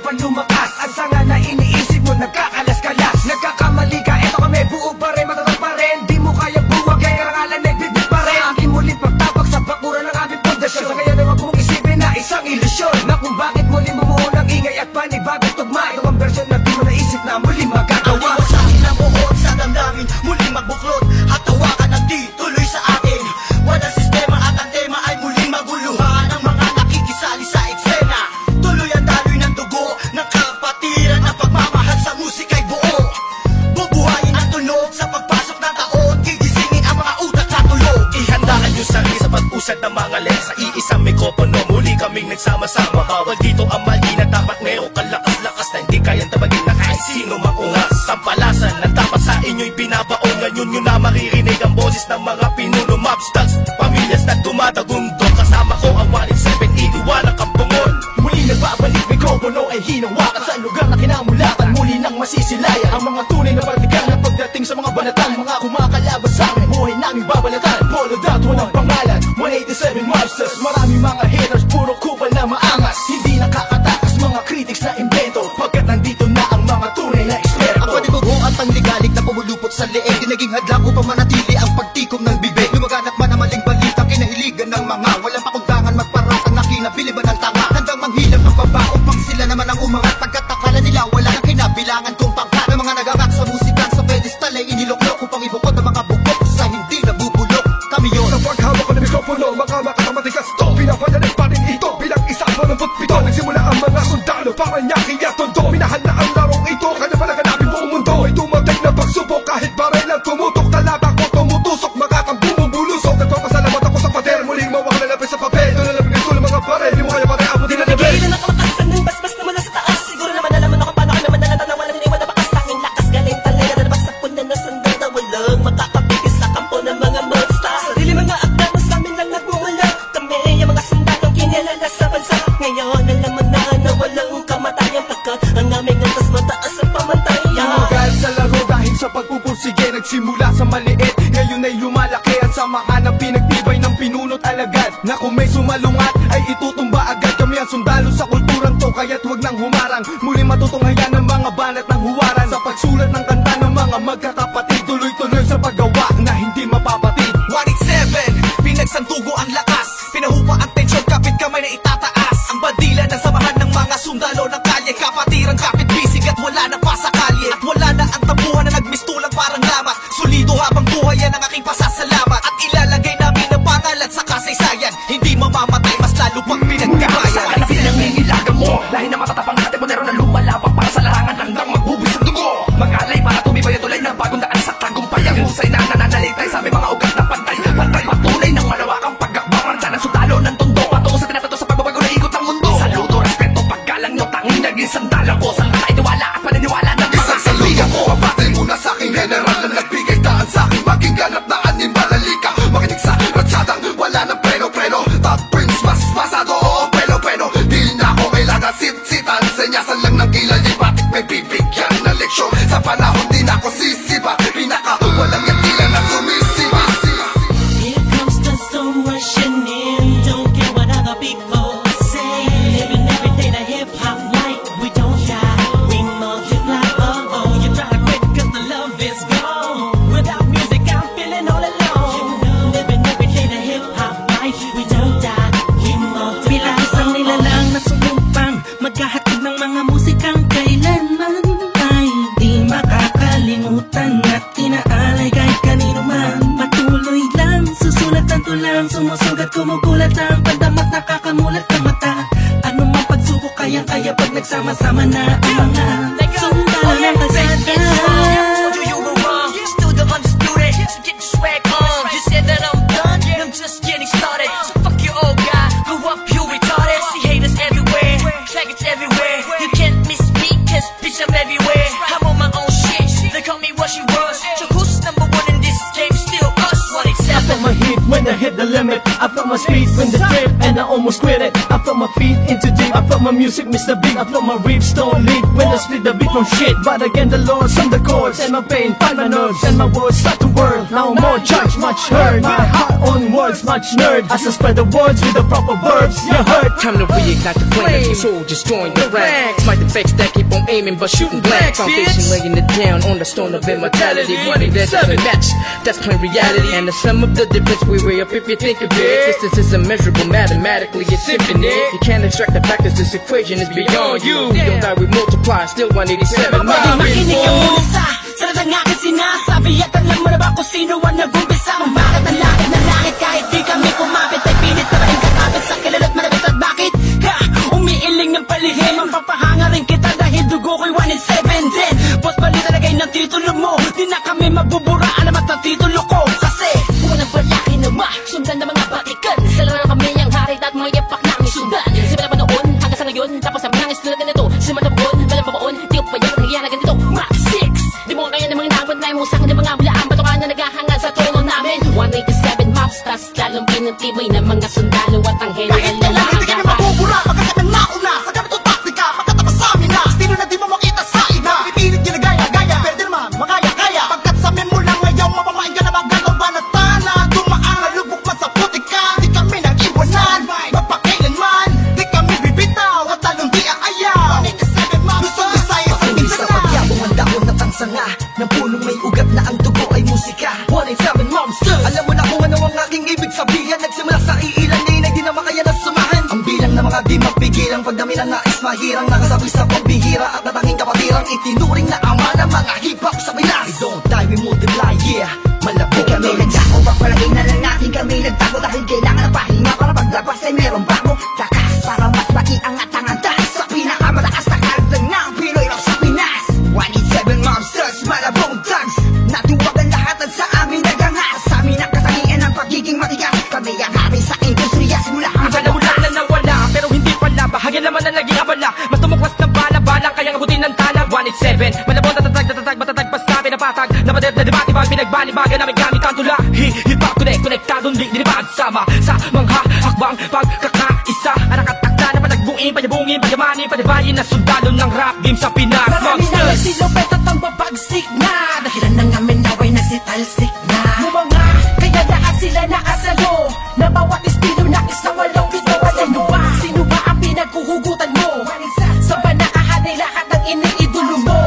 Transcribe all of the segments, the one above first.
pa lumakas. Ang sanga na iniisip mo, nagkakalas-kalas. Nagkakamali ka, eto kami, buo pa rin, matatag pa rin. Di mo kaya buwag, kaya karangalan, nagbibig pa rin. Aking muling pagtabak sa bakuran ng aming pundasyon. Sa ngayon, huwag mong isipin na isang ilusyon, na kung bakit muling bumuo ng ingay at panibagong tugma. Ito ang version na di mo naisip na muling magagawa. Ang sa akin ang buhok sa damdamin, muling magbuklod at tawakan ng di tuloy sa atin. Walang sistema at ang tema ay muling maguluhan. Ang mga nakikisali sa eksena, tuloy ang daloy ng dugo ng kapatiran. Ang pagmamahal sa musika'y buo, bubuhayin ang tunog sa pagpasok ng taon. Gigisingin ang mga utak sa tulog. Ihandaan yung sarili sa pag-usad ng mga len. Sa iisang mikropono, muli kaming nagsama-sama. Bawal dito ang mali na dapat meron kalakas-lakas na hindi kayang tabagin na kahit sino maungas. Tampalasan na dapat sa inyo'y binabaon. Ngayon nyo na maririnig ang boses ng mga pinuno, mobsters, pamilyas na dumadagundo. Kasama ko ang 187, iniwalang kampungon. Muli nagbabalik, mikropono ay hinawakan sa lugar na kinamulatan. Muli nang masisilayan ang mga tunay na partikan na pagdating sa mga banatan. Mga kumakalabas sa amin, buhay namin babalatan. Polo dat, walang pangalan, 187 Mobsters. Marami mga haters, puro kupal na maangas. Hindi nakakatakas mga critics na invento, pagkat nandito na ang mga tunay na eksperto. Ang panibugo at panligalig na pumulupot sa leeg, di naging hadlang upang manatili ang pagtikom ng bibig. Lumaganap man ang maling balita, kinahiligan ng mga walang pakundangan magparasang nakinabiliban ng tanga. Handang manghilang ang baba upang sila naman ang umangat. Pagkat akala nila wala nang kinabilangan kung pangkat. Ng mga nagangak sa musikan sa pedestal ay iniloklok upang ibukod ang mga bukok sa hindi nabubulok. Kami yun. Sa paghawak ko ng mikropono, mga makakamatigas to, pinapadalig pa rin ito bilang isang 87. Nagsimula ang mga sundalo, Paranaque at Tondo. Minahal na ang larong ito, kanya pala ganapin buong mundo. Ay dumating na pagsubok, kahit baril ang tumutok. Talata ko tumutusok, makakang bumubulusok. Nagpapasalamat ako sa pader, muling mawak na lapis sa papel. Ito na lang bigay ng mga baril, di mo kaya pare abutin na Nabigay level. na nakamakasan ng basbas na mula sa taas. Siguro naman alam mo na kung paano ka naman nalata na walang iniwan na bakas. Tanging lakas galing talaga na nabagsak po na nasandal na walang makakapigil sa kampo ng mga monsters. Sarili mga akda mo sa amin lang nagmumula. Kami ang mga sundalong kinilala sa bansa. Ngayon alam mo na walang kamatayan, pagkat ang aming antas mataas ang pamantayan. Tumagal sa laro dahil sa pagpupursige, nagsimula sa maliit, ngayon ay lumalaki. Ang samahan ng pinagtibay ng pinunot alagad, na kung may sumalungat ay itutumba agad. Kami ang sundalo sa kulturang to, kaya't huwag nang humarang. Muli matutunghayan ng mga banat ng huwaran. Sa pagsulat ng kanta ng mga magkakapatid, tuloy-tuloy sa paggawa na hindi mapapatid. 187, pinagsandugo ang lakas, pinahupa ang tensyon, kapit kamay na itataas. Ang bandila ng samahan ng mga sundalo ng kalye, kapatiran, kapit bisig at wala na pa sa kalye. At wala na ang tabuhan na nagmistulang parang lamas. Solido habang buhay yan ang aking pasasalamat. At ilalagay namin ang pangalan sa kasaysayan, hindi mamamatay, mas lalo pang pinagkabayan. Sa pinangingilagan mo, lahi na matatapang natin mo na lumalabak para sa larangan hanggang magbubuwis ang dugo. Mag-alay para tumibay at tulay ng bagong daan sa tagumpay. Ang husay na nananalitay sa aming mga ugat na pantay. Pantay patunay ng malawakang pagkakbangan sa ng sundalo ng tondo. Patungo sa tinapato sa pagbabago na ikot ng mundo. Saludo, respeto, paggalang nyo, tanging naging sandalan ko. Sa katay, tiwala at paniniwala ng mga Saludo ko, abate muna sa aking general na nagbigay daan sa aking maging ganap na animal. Halika, makinig sa ratsadang wala ng preno-preno. Top Prince, mas pasado, oo, preno-preno. Di na ako kailangan sit-sitan, senyasan lang ng kilay. Di batik may bibigyan na leksyon. Sa panahon di na ako sisiba, pinaka walang yakila na sumisiba. Here comes the sun rushing in. Don't care what other people say. Living every day the hip hop life. We don't die, we multiply. Oh oh, you try to quit 'cause the love is gone. Without music, I'm feeling all alone. Living every day the hip hop life. We don't die, we multiply. Bilang isang nilalang na sumupang maghahatid ng mga musikang kailanman ay di makakalimutan at inaalay kahit kanino man. Patuloy lang, susulat ang tulang, sumusugat, kumugulat ang pandamat, nakakamulat ang mata. Ano mang pagsubok, kayang-kaya pag nagsama-sama na ang mga sundalo ng kalsada. Told you you were wrong, still the undisputed. So get your swag on. You said that I'm done, I'm just getting started. So fuck your old guy, grew up you retarded. See haters everywhere, faggots everywhere. You can't miss me, 'cause bitch I'm everywhere. I'm on my own shit, they call me what she was. So who's number one in this game? Still us, 187. felt my heat when I hit the limit. I felt my speed when the trip and I almost quit it. I felt my feet into deep. I felt my music miss the beat. I felt my riffs don't lead when I split the beat from shit. But again the Lord on the chords and my pain find my nerves and my words start to word. Now more judge, much heard. My heart on words, much nerd. As I spread the words with the proper verbs, you heard. Time to reignite the flame as your soldiers join the ranks. Fight the fakes that keep on aiming but shooting blank. Foundation laying it down on the stone of immortality. We be there to match, that's plain reality. And the sum of the difference we weigh up if you think of it. Distance is immeasurable, mathematically it's infinite. You can't extract the fact that this equation is beyond you. We don't die, we multiply, still 187 million. Makinig ka muna sa lahat ng aking sinasabi. At alam mo na ba kung sino ang nag-umpisa? Kung bakit ang langit na langit kahit di kami kumapit. Ay pilit na rin katapit sa kilala't malapit. At bakit ka umiiling ng palihim? Ang papahanga rin kita dahil dugo ko'y 1 in 7 din. Boss bali talagay ng titulo mo. Di na kami mabubura, alamat ang titulo ko. Kasi unang palaki na sundan ng mga batikan. Sila na kami ang harit at mga yapak namin sundan. Simula pa noon hanggang sa ngayon. Tapos ang mga na ganito. Simula pa buon, walang pabaon. Di ko pa yan nangyayari na ganito. Max 6. Di mo kaya ng mga nabot na mo sa akin ng mga hulaan. Batukan na naghahangad sa trono namin. 187 maps, tas lalong pinatibay ng mga sundalo at ang general Kahit na kailan hindi kami mga mabubura Pagkat ang nauna sa ganitong taktika Pagkatapos sa amin na Estilo na di mo makita sa iba Pipilit ginagaya-gaya Pero di naman makaya-kaya Pagkat sa amin mo lang ngayon Mapamain ka na magano'n banatana Dumaan na lubok man sa putika Di kami nag-iwanan Magpakailanman Di kami bibitaw At talong di aayaw Luzon, Visayas, ang Hindi sa pagyabong ang dahon at ang sanga ng punong may ugat na ang dugo ay musika. 187 monsters. Alam mo na kung ano ang aking ibig sabihin. Nagsimula sa iilan na di na makaya na sumahan. Ang bilang na mga di mapigilang pagdami ng nais mahirang nakasabay sa pambihira at natanging kapatirang itinuring na ama ng mga hip-hop sa Pinas. We don't die, we multiply, yeah. Malabog Kami nagdako, papalagay na lang natin kami nagtago Dahil kailangan ng pahinga para paglabas ay meron bago Lakas para mas maiangat ang antas Sa pinakamataas na karagdag ng Pinoy rap sa Pinas 187 monsters, malabong thugs Natuwagan lahat at sa amin nagangas Sa amin ang katangian ng pagiging matigas Kami ang hari sa industriya simula Akala mo lang na nawala, pero hindi pala. Bahagyan naman na naging abala. Mas tumuklas ng bala-balang kayang abutin ng tanag. 187, malabon, tatatag, matatag pa sa pinapatag. Napadet na debate, pag pinagbalibagan namin gamit ang tula. Hip-hop connect, konektadong di dinibad. Sama sa mga hakbang pagkakaisa. Anakatakta na panagbuin, panyabungin, panyamanin, panybayin na sundalo ng rap game sa Pinas. Marami na Monsters! nagsilupet at ang babagsik na Dahilan ng amin naway nagsitalsik na Mga kaya lahat sila nakasalo Na bawat estilo na isang walong bitaw Sino ba ang pinaghuhugutan mo? Sa banaahan ay lahat ng iniidolo mo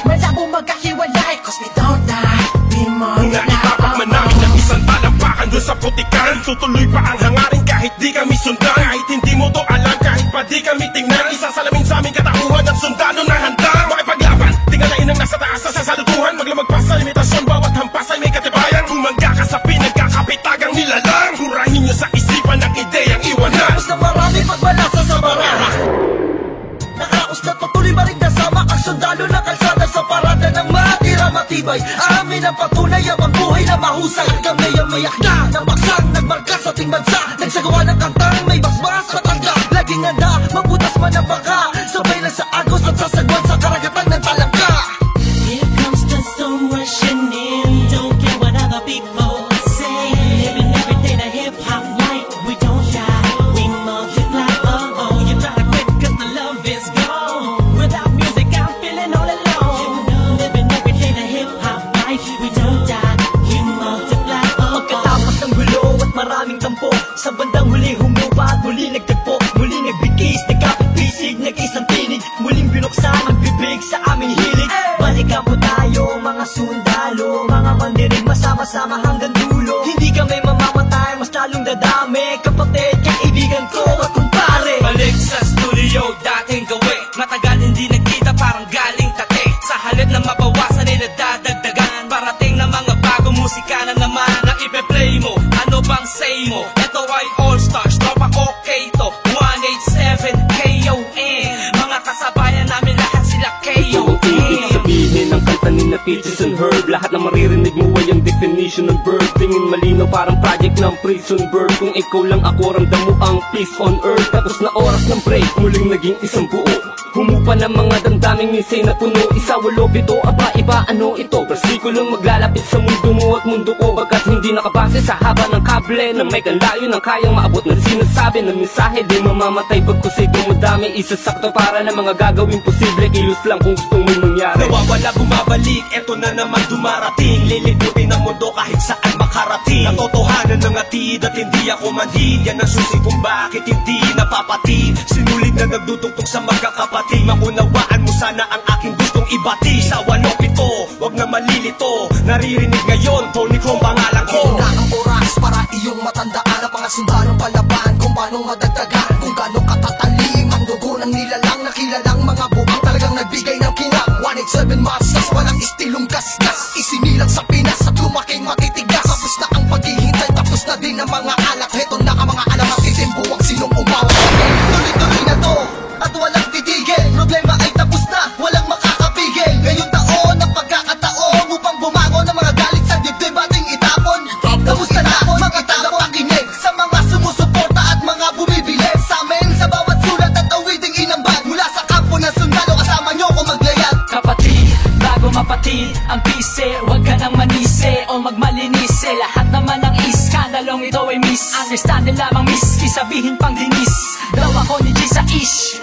Malabo magkahiwalay Cause we don't die We Naitakot man namin ng isang talampakan doon sa putikan Tutuloy pa ang hangarin kahit di kami sundan Kahit hindi mo to alam, kahit pa di kami tingnan Isasalamin sa aming katauhan ng sundalo na handa Makipaglaban, tingalain ang nasa taas sa sasalutuhan Maglamag pa sa limitasyon, bawat hampas ay may katibayan Bumangga ka sa pinagkakapitagang nilalang Hurahin nyo sa isipan ang ideyang iwanan Tapos na marami pagbalasa sa barara. Nakaos na patuloy maring kasama ang sundalo na kalsada sa parada ng matira matibay. Amin ang patunay ang buhay na mahusay. At kami ang mayak na baksang nagmarka sa ating bansa. Nagsagawa ng kantang may basbas matanda. Laging handa, mabutas man ang baka. Sabay lang sa agos at sasagwan sa karagatan ng talangka. Here comes the storm rushing in. Don't care what other people say. Living every day the hip hop life. We don't shy, we multiply. Oh oh, you try to quit 'cause the love is gone. Without music, I'm feeling all alone. Living every day the hip hop life. We don't die, we multiply. Oh oh. Pagkatapos ng gulo at maraming tampo, sa bandang huli humupa at muli nagtagpo. Muli nagbigis, nagkapit-pisig, nag-isang tinig. Muling binuksan ang bibig sa aming hilig. Balikan po tayo mga sundalo, mga mandinig masama-sama hanggang dulo. Hindi kami mamamatay, mas lalong dadami. Kapatid, kaibigan ko at kumpare. Balik sa studio, dating gawi. Matagal hindi nagkita, parang galing tate. Sa halip na mabawasan ay nadadagdagan. Parating na mga bagong musika na naman na ipe-play mo. Ano bang say mo? Ito ay All Stars, tropa okay to 187 KON. Mga kasabayan namin lahat sila KON. Ibig sabihin ng kanta ni na Peaches and Herb. Lahat na maririnig mo ay ang definition ng verb. Tingin malinaw parang project ng prison bird. Kung ikaw lang ako, ramdam mo ang peace on earth. Tapos na oras ng break, muling naging isang buo. Humupa ng mga Ang daming misay na puno, isa, walo, pito, aba, iba, ano ito? Versikulong maglalapit sa mundo mo at mundo ko, bagkat hindi nakabase sa haba ng kable na may kanlayo ng kayang maabot na sinasabi ng mensahe. Di mamamatay pagkusay dumadami, isasakto para na mga gagawin posible. Kilos lang kung gustong may mangyari. Nawawala, bumabalik, eto na naman dumarating. Lilibutin ang mundo kahit saan makarating. Ang totohanan ng atid at hindi ako manhid. Yan ang susi kung bakit hindi napapatid. Sinulid na nagdudugtong sa magkakapatid. Maunawaan mo sana ang aking gustong ibati. Sa 8-7, wag na malilito. Naririnig ngayon, Tony Chrome pangalan ko. Ito na ang oras para iyong matandaan ang mga sundalong palaban kung paano madagdagan, kung gaano katatalim ang dugo ng nilalang na kilalang mga buang talagang nagbigay ng kinang 187 Masters, walang istilong gasgas, isinilang sa Pinas at lumaking matitigas. Tapos na ang paghihintay, tapos na din ang mga alak. Heto na ang mga alam at titimbuwang sinong umawa. Tuloy-tuloy na to at walang titigil. Problema ay tapos na, walang makakapigil. Ngayong taon ang pagkakataon upang bumangon ng mga galit sa dibdib ating itapon. Kamusta na mga tao pakinig sa mga sumusuporta at mga bumibili sa amin sa bawat sulat at awiting inambag mula sa kampo ng sundalo. Kasama nyo kung maglayag. Kapatid, bago mapatid ang pise, huwag ka nang manise o magmalinise. Lahat naman ng iskandalong ito ay misunderstanding lamang, sabihin pang dinis. Daw ako ni G sa ish.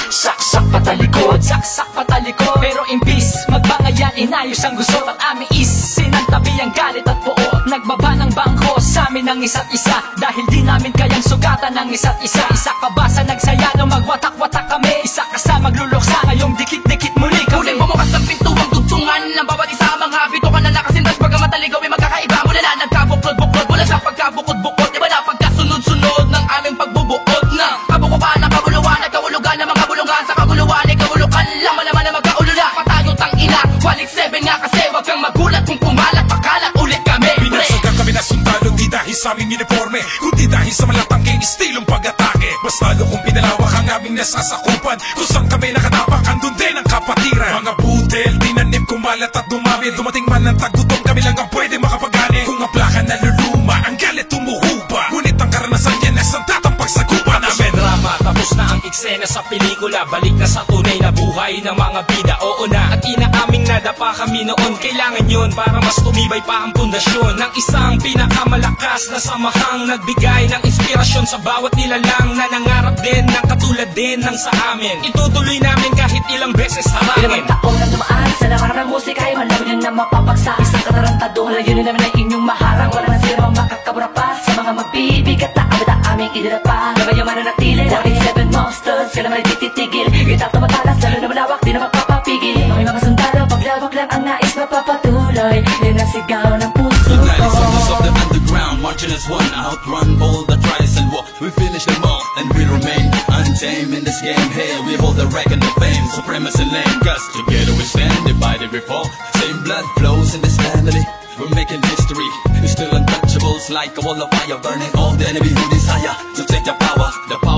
Saksak patalikod, saksak patalikod. Pero imbis magbangayan, inayos ang gusto at aming sinantabi ang galit at puot. Nagbaba ng bangko sa amin ng isa't isa dahil di namin kayang sugatan ng isa't isa. Isa ka ba sa nagsaya nung magwatak-watak kami? Isa ka sa magluluksa ngayong dikit-dikit muli kami. Muling bumukas ang pintuang tugtungan ng bawat isa. Mga bito ka na nakasindas, bagamat aligaw ay magkakaiba. Mula na nagkabuklod-buklod, mula sa pagkabukod-bukod, iba na pagkasunod-sunod ng aming pagbubuod ng kabukupan ng kabuluhan at kahulugan ng mga bulungan. Sa kaguluhan ay kahulukan lang, malaman na magkaulula. Patayong tangina, 187 nga kasi wag kang magulat kung pumalat, pakalat ulit kami. Binagsagan kami na sundalo, di dahil sa aming uniforme, kundi dahil sa malatangking istilong pag-atake. Mas lalo kung pinalawak ang aming nasasakupan, kung saan kami nakatapak, andun din ang kapatiran. Mga butel, tinanim, kumalat at dumami. Dumating man ang tagutong, kami lang ang pwede makapagani. Kung ang plaka naluluma, ang galit tumuhupa. Ngunit ang karanasan yan ay sandatang pagsagupa namin. Drama, tapos na ang eksena sa pelikula. Balik na sa tunay na buhay ng mga bida. Oo na, at inaaming nadapa kami noon. Kailangan yun para mas tumibay pa ang pundasyon ng isang pinakamalakas na samahang nagbigay ng inspirasyon sa bawat nilalang na nangarap din ng katulad din ng sa amin. Itutuloy namin kahit ilang beses harangin. Ilang taon na dumaan sa nakarang ng musika ay malaman yun na mapapagsa. Isang katarantado, layunin namin ay inyong maharang. Wala na sila makakabura pa sa mga magbibigat na abad ang aming idinapa. Gabay yung mananatili, 187 Monsters, kailan may tititigil. Itap na matalas, lalo na malawak, di na magpapapigil. Mga sundalo, paglawak lang ang nais mapapatuloy. Yan ang sigaw ng puso ko. Sons of the underground, marching as one, outrun all the trials and war. We finish them all, and we remain untamed in this game. Here we hold the record of fame, supremacy lane. Cause together we stand, divided we fall. Same blood flows in this family. We're making history, we're still untouchables. Like a wall of fire, burning all the enemy who desire to take the power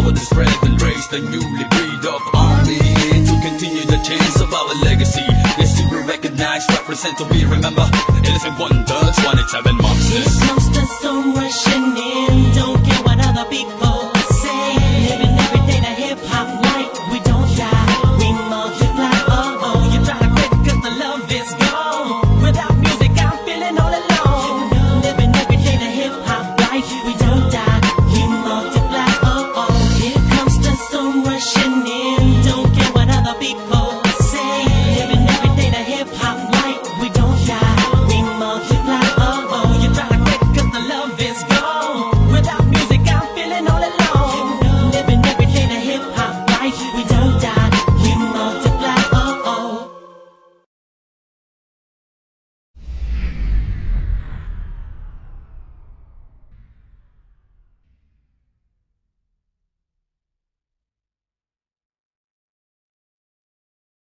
to spread and raise the newly breed of army. To continue the chains of our legacy. Yes, to be recognized, represent, to be remembered. It is in one